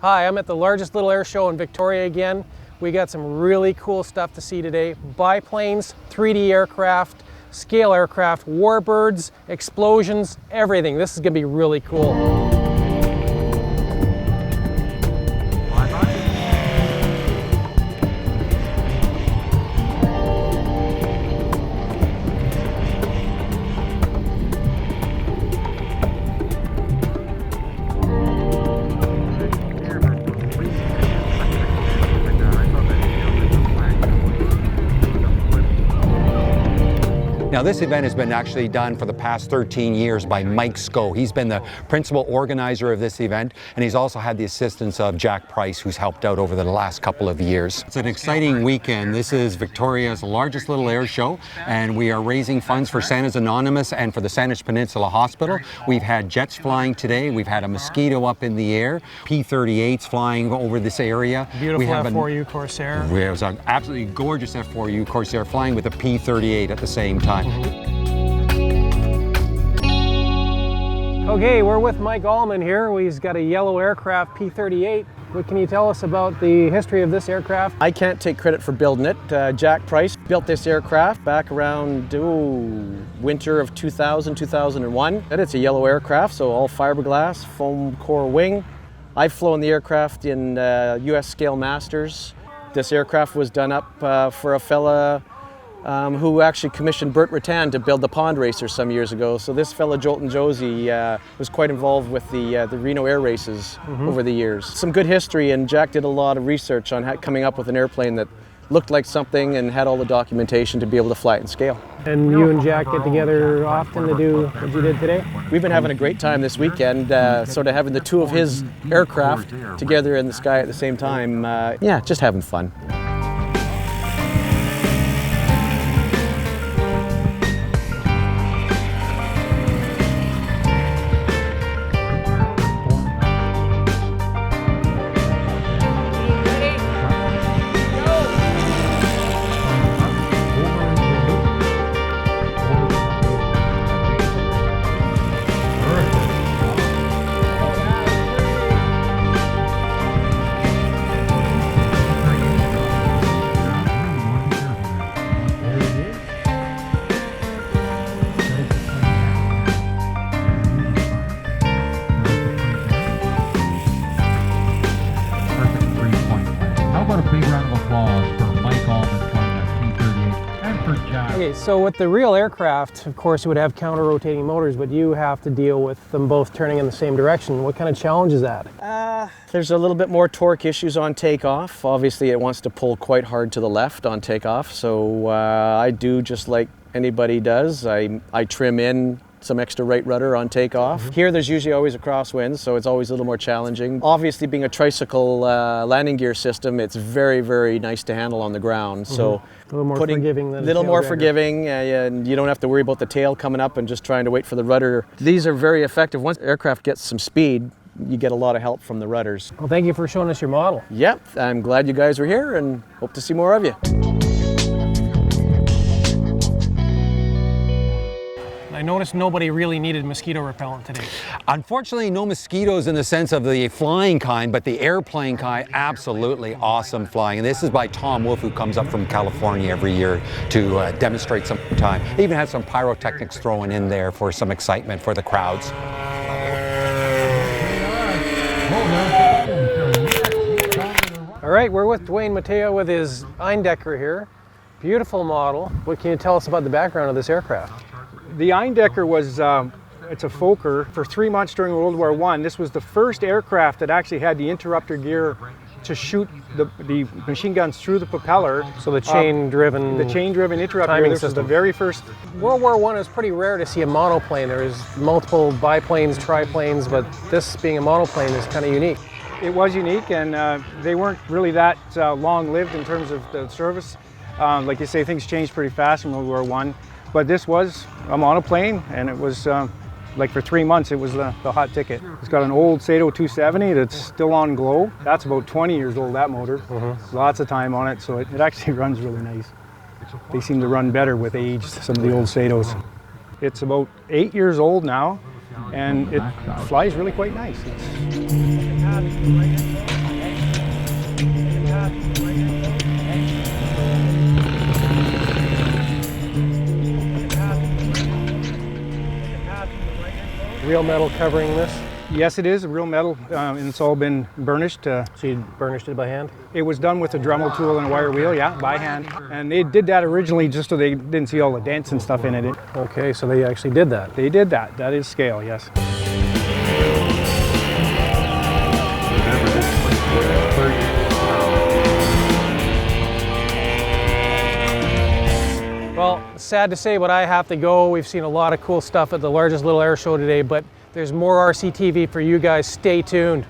Hi, I'm at the Largest Little Airshow in Victoria again. We got some really cool stuff to see today. Biplanes, 3D aircraft, scale aircraft, warbirds, explosions, everything. This is going to be really cool. Now this event has been actually done for the past 13 years by Mike Sco. He's been the principal organizer of this event, and he's also had the assistance of Jack Price, who's helped out over the last couple of years. It's an exciting weekend. This is Victoria's largest little air show, and we are raising funds for Santa's Anonymous and for the Sandwich Peninsula Hospital. We've had jets flying today. We've had a Mosquito up in the air, P38s flying over this area. Beautiful we have F4U Corsair. It was an absolutely gorgeous F4U Corsair flying with a P38 at the same time. Okay, we're with Mike Allman here. He's got a yellow aircraft, P38. What can you tell us about the history of this aircraft? I can't take credit for building it. Jack Price built this aircraft back around winter of 2000, 2001. And it's a yellow aircraft, so all fiberglass, foam core wing. I've flown the aircraft in US Scale Masters. This aircraft was done up for a fella who actually commissioned Burt Rattan to build the Pond Racer some years ago. So this fella, Jolton Josie, was quite involved with the Reno air races over the years. Some good history, and Jack did a lot of research on coming up with an airplane that looked like something and had all the documentation to be able to fly it in scale. And you and Jack get together often to do what you did today? We've been having a great time this weekend, sort of having the two of his aircraft together in the sky at the same time. Yeah, just having fun. Okay, so with the real aircraft, of course, it would have counter-rotating motors, but you have to deal with them both turning in the same direction. What kind of challenge is that? There's a little bit more torque issues on takeoff. Obviously, it wants to pull quite hard to the left on takeoff, so I do just like anybody does. I trim in some extra right rudder on takeoff. Here there's usually always a crosswind, so it's always a little more challenging. Obviously, being a tricycle landing gear system, it's very, very nice to handle on the ground. So a little more forgiving than a little more forgiving, and you don't have to worry about the tail coming up and just trying to wait for the rudder. These are very effective. Once the aircraft gets some speed, you get a lot of help from the rudders. Well, thank you for showing us your model. Yep, I'm glad you guys were here and hope to see more of you. I noticed nobody really needed mosquito repellent today. Unfortunately, no mosquitoes in the sense of the flying kind, but the airplane kind, absolutely awesome flying. And this is by Tom Wolf, who comes up from California every year to demonstrate some time. They even had some pyrotechnics thrown in there for some excitement for the crowds. All right, we're with Dwayne Mateo with his Eindecker here. Beautiful model. What can you tell us about the background of this aircraft? The Eindecker was, it's a Fokker. For 3 months during World War I, this was the first aircraft that actually had the interrupter gear to shoot the machine guns through the propeller. So the chain-driven interrupter gear, this was the very first. World War I, it was pretty rare to see a monoplane. There was multiple biplanes, triplanes, but this being a monoplane is kind of unique. It was unique, and they weren't really that long-lived in terms of the service. Like you say, things changed pretty fast in World War I. But this was a monoplane, and it was like for 3 months it was the hot ticket. It's got an old Sato 270 that's still on glow. That's about 20 years old, that motor. Lots of time on it, so it actually runs really nice. They seem to run better with age, some of the old Satos. It's about 8 years old now, and it flies really quite nice. Real metal covering this. Yes, it is real metal, and it's all been burnished. So you burnished it by hand? It was done with a Dremel tool and a wire wheel, yeah, by hand. And they did that originally just so they didn't see all the dents and stuff in it. Okay, so they actually did that. They did that. That is scale, yes. Well, sad to say, but I have to go. We've seen a lot of cool stuff at the Largest Little Air Show today, but there's more RCTV for you guys. Stay tuned.